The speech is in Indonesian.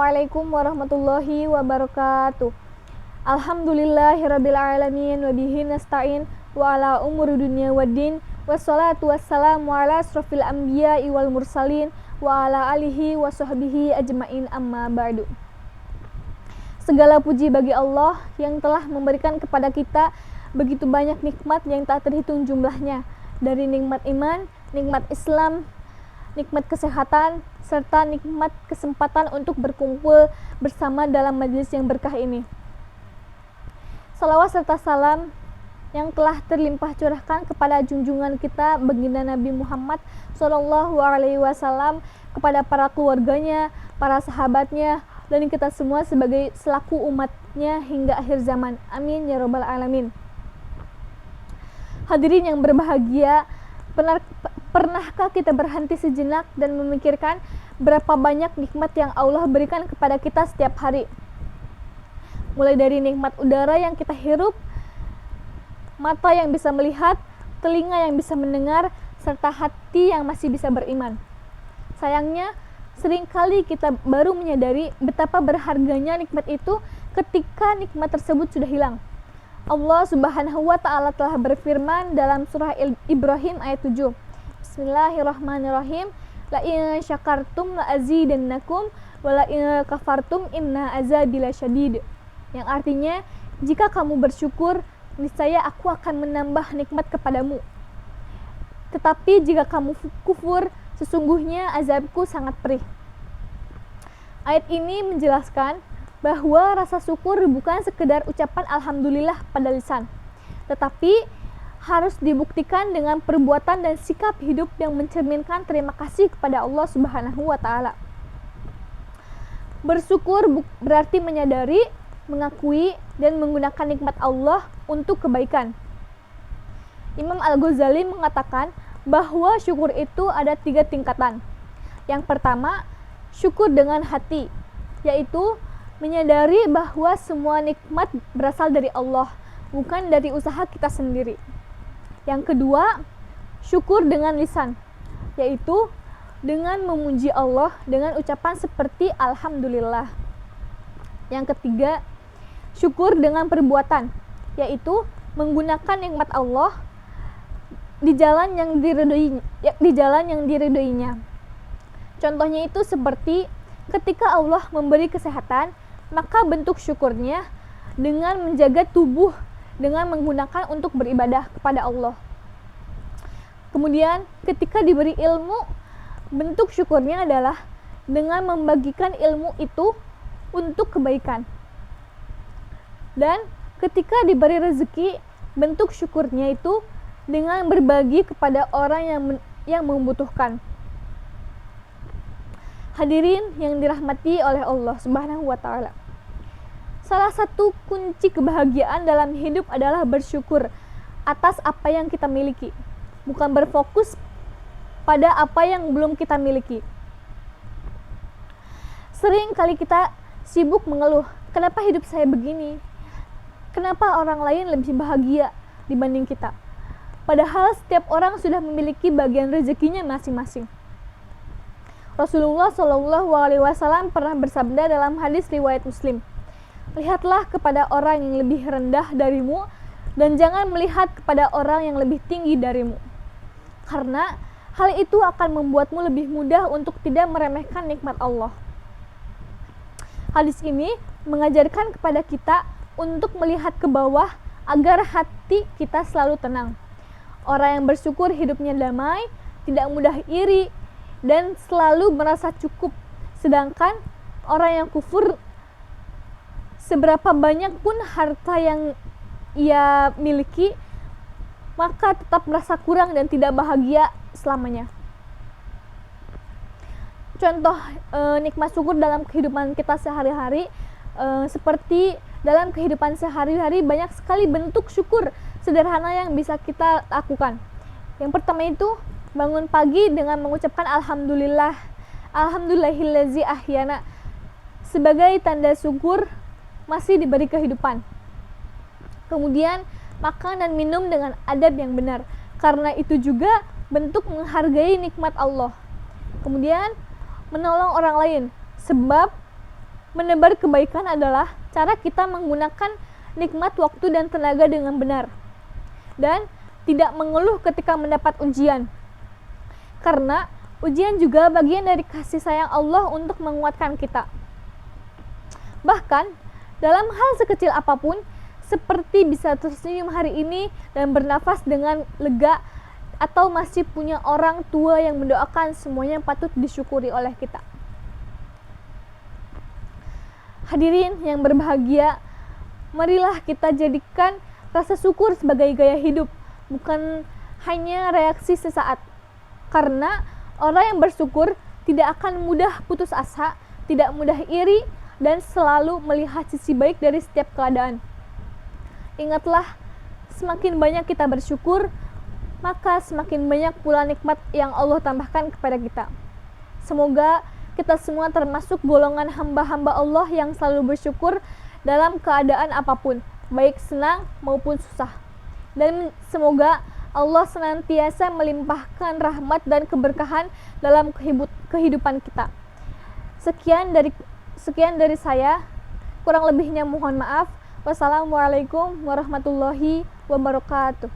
Assalamualaikum warahmatullahi wabarakatuh. Alhamdulillahirabbil alamin wa bihi nasta'in wa ala umuri dunya waddin wassalatu wassalamu ala asrofil anbiya'i wal mursalin wa ala alihi wa sahbihi ajmain amma ba'du. Segala puji bagi Allah yang telah memberikan kepada kita begitu banyak nikmat yang tak terhitung jumlahnya, dari nikmat iman, nikmat Islam, nikmat kesehatan, serta nikmat kesempatan untuk berkumpul bersama dalam majelis yang berkah ini. Salawat serta salam yang telah terlimpah curahkan kepada junjungan kita baginda Nabi Muhammad SAW, kepada para keluarganya, para sahabatnya, dan kita semua sebagai selaku umatnya hingga akhir zaman. Amin ya robbal alamin. Hadirin yang berbahagia, pernahkah kita berhenti sejenak dan memikirkan berapa banyak nikmat yang Allah berikan kepada kita setiap hari? Mulai dari nikmat udara yang kita hirup, mata yang bisa melihat, telinga yang bisa mendengar, serta hati yang masih bisa beriman. Sayangnya, seringkali kita baru menyadari betapa berharganya nikmat itu ketika nikmat tersebut sudah hilang. Allah Subhanahu wa Ta'ala telah berfirman dalam surah Ibrahim ayat 7. Bismillahirrahmanirrahim. La in syakartum la azidannakum wa la in kafartum inna azabi lasyadid. Yang artinya, jika kamu bersyukur, niscaya aku akan menambah nikmat kepadamu. Tetapi jika kamu kufur, sesungguhnya azabku sangat perih. Ayat ini menjelaskan bahwa rasa syukur bukan sekedar ucapan alhamdulillah pada lisan, tetapi harus dibuktikan dengan perbuatan dan sikap hidup yang mencerminkan terima kasih kepada Allah Subhanahu wa Ta'ala. Bersyukur berarti menyadari, mengakui, dan menggunakan nikmat Allah untuk kebaikan. Imam Al-Ghazali mengatakan bahwa syukur itu ada 3 tingkatan. Yang pertama, syukur dengan hati, yaitu menyadari bahwa semua nikmat berasal dari Allah, bukan dari usaha kita sendiri. Yang kedua, syukur dengan lisan, yaitu dengan memuji Allah dengan ucapan seperti Alhamdulillah. Yang ketiga, syukur dengan perbuatan, yaitu menggunakan nikmat Allah di jalan yang diridhoinya. Contohnya itu seperti ketika Allah memberi kesehatan, maka bentuk syukurnya dengan menjaga tubuh dengan menggunakan untuk beribadah kepada Allah. Kemudian ketika diberi ilmu, bentuk syukurnya adalah dengan membagikan ilmu itu untuk kebaikan. Dan ketika diberi rezeki, bentuk syukurnya itu dengan berbagi kepada orang yang membutuhkan. Hadirin yang dirahmati oleh Allah Subhanahu wa Ta'ala, salah satu kunci kebahagiaan dalam hidup adalah bersyukur atas apa yang kita miliki, bukan berfokus pada apa yang belum kita miliki. Sering kali kita sibuk mengeluh, kenapa hidup saya begini? Kenapa orang lain lebih bahagia dibanding kita? Padahal setiap orang sudah memiliki bagian rezekinya masing-masing. Rasulullah SAW pernah bersabda dalam hadis riwayat Muslim, lihatlah kepada orang yang lebih rendah darimu dan jangan melihat kepada orang yang lebih tinggi darimu, karena hal itu akan membuatmu lebih mudah untuk tidak meremehkan nikmat Allah. Hadis ini mengajarkan kepada kita untuk melihat ke bawah agar hati kita selalu tenang. Orang yang bersyukur hidupnya damai, tidak mudah iri, dan selalu merasa cukup. Sedangkan orang yang kufur, seberapa banyak pun harta yang ia miliki, maka tetap merasa kurang dan tidak bahagia selamanya. Contoh nikmat syukur dalam kehidupan kita sehari-hari, seperti dalam kehidupan sehari-hari banyak sekali bentuk syukur sederhana yang bisa kita lakukan. Yang pertama itu bangun pagi dengan mengucapkan Alhamdulillah, Alhamdulillahillazi ahyana, sebagai tanda syukur masih diberi kehidupan. Kemudian makan dan minum dengan adab yang benar, karena itu juga bentuk menghargai nikmat Allah. Kemudian menolong orang lain, sebab Menebar kebaikan adalah cara kita menggunakan nikmat waktu dan tenaga dengan benar, dan tidak mengeluh ketika mendapat ujian, karena ujian juga bagian dari kasih sayang Allah untuk menguatkan kita. Bahkan dalam hal sekecil apapun, seperti bisa tersenyum hari ini dan bernafas dengan lega, atau masih punya orang tua yang mendoakan, semuanya patut disyukuri oleh kita. Hadirin yang berbahagia, marilah kita jadikan rasa syukur sebagai gaya hidup, bukan hanya reaksi sesaat. Karena orang yang bersyukur tidak akan mudah putus asa, tidak mudah iri, dan selalu melihat sisi baik dari setiap keadaan. Ingatlah, semakin banyak kita bersyukur, maka semakin banyak pula nikmat yang Allah tambahkan kepada kita. Semoga kita semua termasuk golongan hamba-hamba Allah yang selalu bersyukur dalam keadaan apapun, baik senang maupun susah. Dan semoga Allah senantiasa melimpahkan rahmat dan keberkahan dalam kehidupan kita. Sekian dari saya, kurang lebihnya mohon maaf. Wassalamualaikum warahmatullahi wabarakatuh.